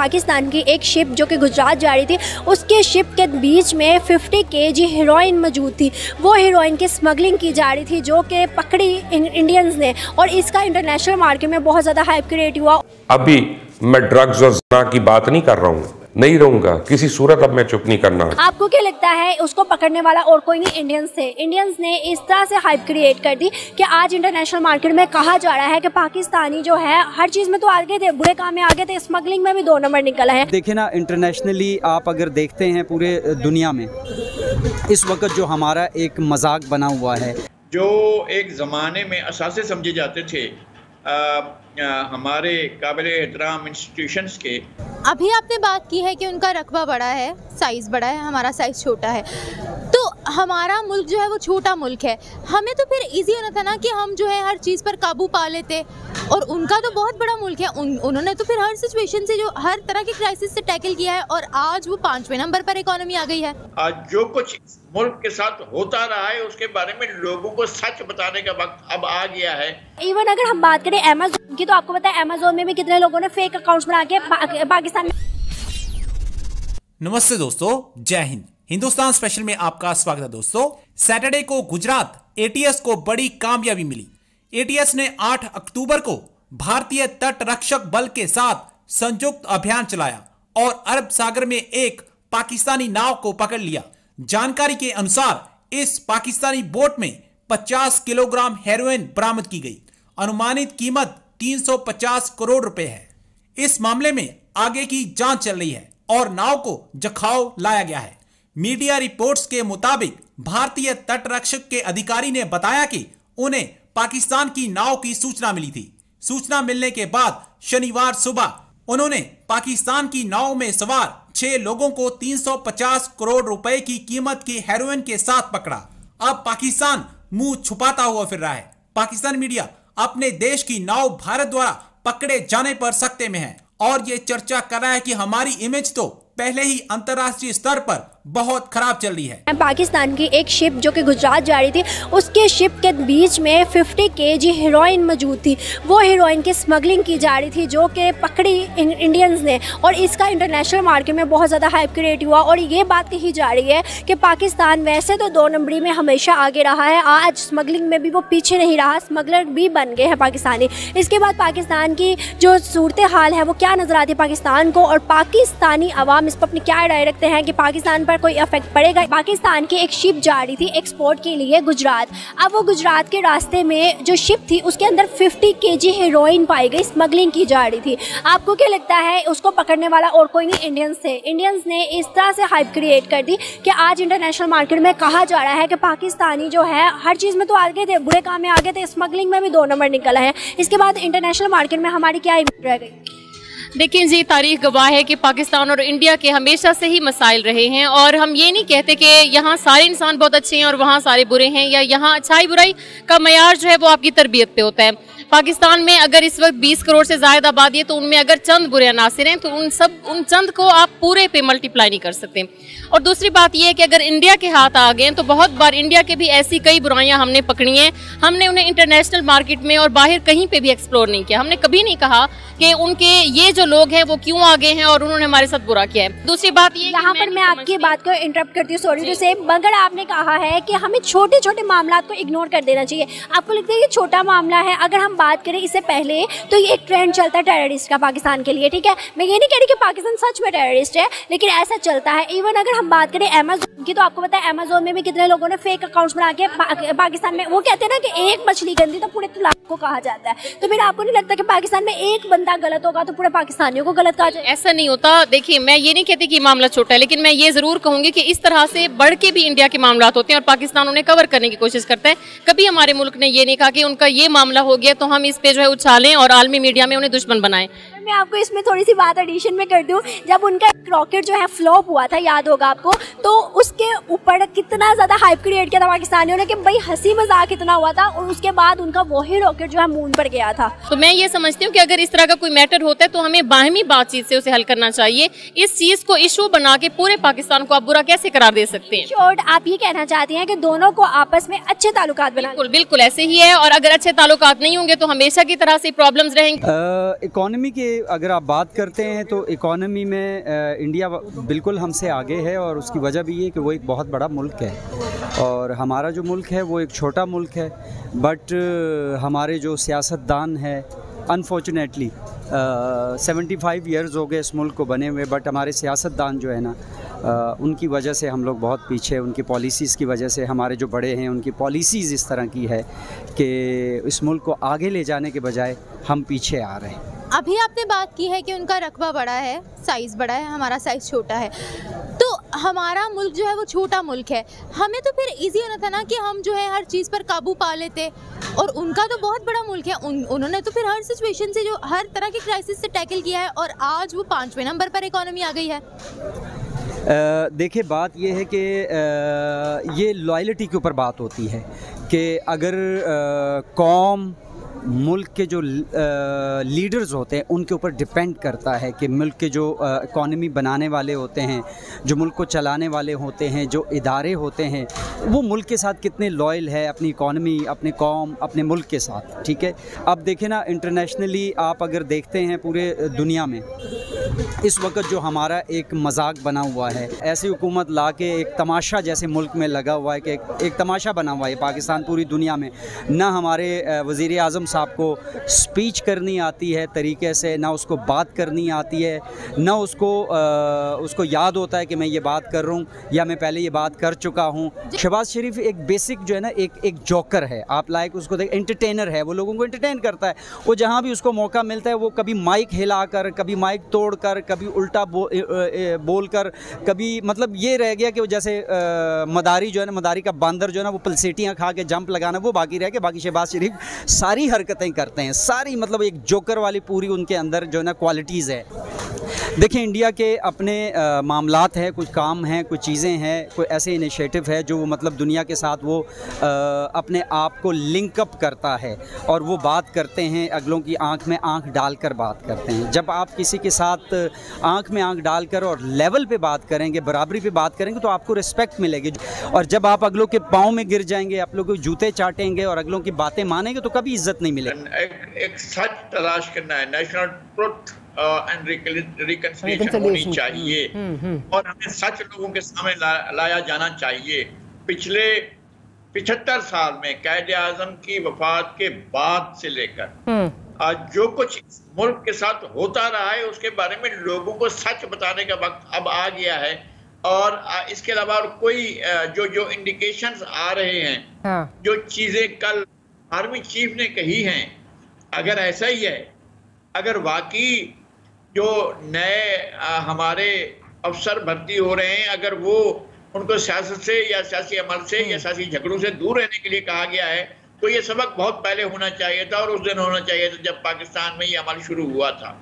पाकिस्तान की एक शिप जो कि गुजरात जा रही थी, उसके शिप के बीच में 50 kg हीरोइन मौजूद थी। वो हीरोइन की स्मगलिंग की जा रही थी जो कि पकड़ी इंडियंस ने, और इसका इंटरनेशनल मार्केट में बहुत ज़्यादा हाइप क्रिएट हुआ। अभी मैं ड्रग्स और ज़ना की बात नहीं कर रहा हूँ, नहीं रहूंगा किसी सूरत, अब मैं चुप नहीं करना। आपको क्या लगता है उसको पकड़ने वाला और कोई नहीं, इंडियंस थे। इंडियंस ने इस तरह से हाइप क्रिएट कर दी कि आज इंटरनेशनल मार्केट में कहा जा रहा है कि पाकिस्तानी जो है हर चीज़ में तो आगे थे, बुरे काम में आगे थे, स्मगलिंग में भी 2 नंबर निकला है। देखिए ना, इंटरनेशनली आप अगर देखते हैं पूरे दुनिया में इस वक्त जो हमारा एक मजाक बना हुआ है, जो एक ज़माने में असासे समझे जाते थे हमारे काबिल एहतराम इंस्टीट्यूशंस के, अभी आपने बात की है कि उनका रकबा बड़ा है, साइज़ बड़ा है, हमारा साइज़ छोटा है, तो हमारा मुल्क जो है वो छोटा मुल्क है। हमें तो फिर इजी होना था ना कि हम जो है हर चीज़ पर काबू पा लेते, और उनका तो बहुत बड़ा मुल्क है। उन्होंने तो फिर हर सिचुएशन से, जो हर तरह की क्राइसिस से टैकल किया है, और आज वो 5वें नंबर पर इकोनॉमी आ गई है। आज जो कुछ मुल्क के साथ होता रहा है उसके बारे में लोगों को सच बताने का वक्त अब आ गया है। इवन अगर हम बात करें अमेज़न की, तो आपको पता है अमेज़न में भी कितने लोगों ने फेक अकाउंट्स बना के पाकिस्तान में। नमस्ते दोस्तों, जय हिंद। हिंदुस्तान स्पेशल में आपका स्वागत है दोस्तों। सैटरडे को गुजरात एटीएस को बड़ी कामयाबी मिली। एटीएस ने 8 अक्टूबर को भारतीय तट रक्षक बल के साथ संयुक्त अभियान चलाया और अरब सागर में एक पाकिस्तानी नाव को पकड़ लिया। जानकारी के अनुसार इस पाकिस्तानी बोट में 50 किलोग्राम हेरोइन बरामद की गई। अनुमानित कीमत 350 करोड़ रुपए है। इस मामले में आगे की जांच चल रही है और नाव को जखाओ लाया गया है। मीडिया रिपोर्ट्स के मुताबिक भारतीय तट रक्षक के अधिकारी ने बताया कि उन्हें पाकिस्तान की नाव की सूचना मिली थी। सूचना मिलने के बाद शनिवार सुबह उन्होंने पाकिस्तान की नाव में सवार 6 लोगों को 350 करोड़ रुपए की कीमत की हेरोइन के साथ पकड़ा। अब पाकिस्तान मुंह छुपाता हुआ फिर रहा है। पाकिस्तान मीडिया अपने देश की नाव भारत द्वारा पकड़े जाने पर सख्ते में है और ये चर्चा कर रहा है कि हमारी इमेज तो पहले ही अंतर्राष्ट्रीय स्तर पर बहुत खराब चल रही है। पाकिस्तान की एक शिप जो कि गुजरात जा रही थी, उसके शिप के बीच में 50 kg हीरोइन मौजूद थी। वो हीरोइन की स्मगलिंग की जा रही थी जो कि पकड़ी इंडियंस ने, और इसका इंटरनेशनल मार्केट में बहुत ज़्यादा हाइप क्रिएट हुआ। और ये बात कही जा रही है कि पाकिस्तान वैसे तो 2 नंबरी में हमेशा आगे रहा है, आज स्मगलिंग में भी वो पीछे नहीं रहा, स्मगलर भी बन गए हैं पाकिस्तानी। इसके बाद पाकिस्तान की जो सूरत हाल है वो क्या नज़र आती है पाकिस्तान को, और पाकिस्तानी अवाम इस पर अपनी क्या राय रखते हैं कि पाकिस्तान पर कोई इफेक्ट पड़ेगा। पाकिस्तान की एक शिप जा रही थी एक्सपोर्ट के लिए गुजरात। अब वो गुजरात के रास्ते में जो शिप थी उसके अंदर 50 kg हीरोइन पाई गई, स्मगलिंग की जा रही थी। आपको क्या लगता है उसको पकड़ने वाला और कोई नहीं, इंडियंस थे। इंडियंस ने इस तरह से हाइप क्रिएट कर दी कि आज इंटरनेशनल मार्केट में कहा जा रहा है कि पाकिस्तानी जो है हर चीज़ में तो आगे थे, बुरे काम में आगे थे, स्मगलिंग में भी 2 नंबर निकला है। इसके बाद इंटरनेशनल मार्केट में हमारी क्या इमेज रह गई। देखिए जी, तारीख गवाह है कि पाकिस्तान और इंडिया के हमेशा से ही मसाइल रहे हैं, और हम ये नहीं कहते कि यहाँ सारे इंसान बहुत अच्छे हैं और वहाँ सारे बुरे हैं, या यहाँ अच्छाई बुराई का मयार जो है वो आपकी तरबियत पे होता है। पाकिस्तान में अगर इस वक्त 20 करोड़ से ज़्यादा आबादी है, तो उनमें अगर चंद बुरे अनासिर हैं तो उन चंद को आप पूरे पे मल्टीप्लाई नहीं कर सकते। और दूसरी बात यह है कि अगर इंडिया के हाथ आ गए तो बहुत बार इंडिया के भी ऐसी कई बुराइयां हमने पकड़ी हैं, हमने उन्हें इंटरनेशनल मार्केट में और बाहर कहीं पे भी एक्सप्लोर नहीं किया। हमने कभी नहीं कहा कि उनके ये जो लोग हैं वो क्यों आगे हैं और उन्होंने हमारे साथ बुरा किया है। दूसरी बात ये, यहाँ पर मैं आपकी बात को इंटरप्ट करती हूँ, सॉरी टू से, मगर आपने कहा है कि हमें छोटे छोटे मामला को इग्नोर कर देना चाहिए। आपको लगता है ये छोटा मामला है? अगर हम बात करें इससे पहले तो ये एक ट्रेंड चलता है टेररिस्ट का पाकिस्तान के लिए, ठीक है। मैं ये नहीं कह रही कि पाकिस्तान सच में टेररिस्ट है, लेकिन ऐसा चलता है। इवन अगर हम बात करें अमेज़न की, तो आपको पता है अमेज़न में भी कितने लोगों ने फेक अकाउंट्स बना के पाकिस्तान में, वो कहते हैं ना कि एक मछली गंदी तो पूरे तालाब को कहा जाता है। तो फिर आपको नहीं लगता कि पाकिस्तान में एक बंदा गलत होगा तो पूरे पाकिस्तानियों को गलत कहा जाए? ऐसा नहीं होता। देखिए, मैं ये नहीं कहती कि मामला छोटा है, लेकिन मैं ये जरूर कहूंगी कि इस तरह से बढ़ के भी इंडिया के मामला होते हैं और पाकिस्तान उन्हें कवर करने की कोशिश करता है। कभी हमारे मुल्क ने ये नहीं कहा कि उनका ये मामला हो गया तो हम इस पे जो है उछालें और आलमी मीडिया में उन्हें दुश्मन बनाएं। मैं आपको इसमें थोड़ी सी बात एडिशन में कर दूं, जब उनका रॉकेट जो है फ्लॉप हुआ था, याद होगा आपको, तो उसके ऊपर कितना ज्यादा हाइप क्रिएट किया था पाकिस्तानियों ने कि भाई हंसी मजाक इतना हुआ था, और उसके बाद उनका वही रॉकेट जो है मून पर गया था। तो मैं ये समझती हूँ कि अगर इस तरह का कोई मैटर होता है तो हमें बाहमी बातचीत से उसे हल करना चाहिए। इस चीज को इशू बना के पूरे पाकिस्तान को आप बुरा कैसे करार दे सकते हैं? शॉर्ट आप ये कहना चाहती हैं कि दोनों को आपस में अच्छे ताल्लुकात बना? बिल्कुल बिल्कुल ऐसे ही है, और अगर अच्छे ताल्लुकात नहीं होंगे तो हमेशा की तरह से प्रॉब्लम्स रहेंगे। इकोनॉमी के देखिए, अगर आप बात करते हैं तो इकॉनमी में इंडिया बिल्कुल हमसे आगे है, और उसकी वजह भी ये कि वो एक बहुत बड़ा मुल्क है और हमारा जो मुल्क है वो एक छोटा मुल्क है। बट हमारे जो सियासतदान है, अनफॉर्चुनेटली 75 ईयर्स हो गए इस मुल्क को बने हुए, बट हमारे सियासतदान जो है ना, उनकी वजह से हम लोग बहुत पीछे, उनकी पॉलिसीज़ की वजह से हमारे जो बड़े हैं उनकी पॉलिसीज़ इस तरह की है कि इस मुल्क को आगे ले जाने के बजाय हम पीछे आ रहे हैं। अभी आपने बात की है कि उनका रकबा बड़ा है, साइज़ बड़ा है, हमारा साइज़ छोटा है, तो हमारा मुल्क जो है वो छोटा मुल्क है। हमें तो फिर इजी होना था ना कि हम जो है हर चीज़ पर काबू पा लेते, और उनका तो बहुत बड़ा मुल्क है, उन्होंने तो फिर हर सिचुएशन से, जो हर तरह की क्राइसिस से टैकल किया है, और आज वो 5वें नंबर पर इकॉनमी आ गई है। देखिए, बात ये है कि ये लॉयल्टी के ऊपर बात होती है कि अगर कौम, मुल्क के जो लीडर्स होते हैं उनके ऊपर डिपेंड करता है कि मुल्क के जो इकॉनमी बनाने वाले होते हैं, जो मुल्क को चलाने वाले होते हैं, जो इदारे होते हैं, वो मुल्क के साथ कितने लॉयल है, अपनी इकॉनमी, अपने कौम, अपने मुल्क के साथ। ठीक है, अब देखें ना, इंटरनेशनली आप अगर देखते हैं पूरे दुनिया में इस वक्त जो हमारा एक मजाक बना हुआ है, ऐसी हुकूमत ला के एक तमाशा जैसे मुल्क में लगा हुआ है कि एक तमाशा बना हुआ है पाकिस्तान पूरी दुनिया में। ना हमारे वज़ीर आज़म साहब को स्पीच करनी आती है तरीके से, ना उसको बात करनी आती है, ना उसको याद होता है कि मैं ये बात कर रहा हूँ या मैं पहले ये बात कर चुका हूँ। शहबाज शरीफ एक बेसिक जो है ना, एक जोकर है, आप लाइक उसको देख, एंटरटेनर है, वो लोगों को एंटरटेन करता है। वो जहाँ भी उसको मौका मिलता है वो कभी माइक हिलाकर, कभी माइक तोड़कर, कभी उल्टा बोलकर, कभी मतलब ये रह गया कि वो जैसे मदारी जो है ना, मदारी का बांदर जो है ना, वो पलसेटियाँ खा के जंप लगाना, वो बाकी रह गया। बाकी शहबाज शरीफ सारी हरकतें करते हैं, सारी मतलब एक जोकर वाली पूरी उनके अंदर जो है ना क्वालिटीज़ है। देखिए, इंडिया के अपने मामलात हैं, कुछ काम हैं, कुछ चीज़ें हैं, कोई ऐसे इनिशिएटिव है जो मतलब दुनिया के साथ वो अपने आप को लिंकअप करता है और वो बात करते हैं, अगलों की आंख में आंख डालकर बात करते हैं। जब आप किसी के साथ आंख में आंख डालकर और लेवल पे बात करेंगे, बराबरी पे बात करेंगे, तो आपको रिस्पेक्ट मिलेगी। और जब आप अगलों के पाँव में गिर जाएंगे, आप लोगों के जूते चाटेंगे और अगलों की बातें मानेंगे, तो कभी इज्जत नहीं मिलेगी। एक सच तलाश करना है, नेशनल ट्रुथ एंड रिकंसिलिएशन होनी चाहिए, और हमें सच लोगों के सामने लाया जाना चाहिए। पिछले 75 साल में कैद आज़म की वफात के बाद से लेकर आज जो कुछ मुल्क के साथ होता रहा है, उसके बारे में लोगों को सच बताने का वक्त अब आ गया है। और इसके अलावा और कोई जो इंडिकेशंस आ रहे हैं, जो चीज़ें कल आर्मी चीफ ने कही हैं, अगर ऐसा ही है, अगर वाकई जो नए हमारे अफसर भर्ती हो रहे हैं, अगर वो उनको सियासत से या सियासी अमल से या सियासी झगड़ों से दूर रहने के लिए कहा गया है, तो ये सबक बहुत पहले होना चाहिए था, और उस दिन होना चाहिए था जब पाकिस्तान में ये अमल शुरू हुआ था।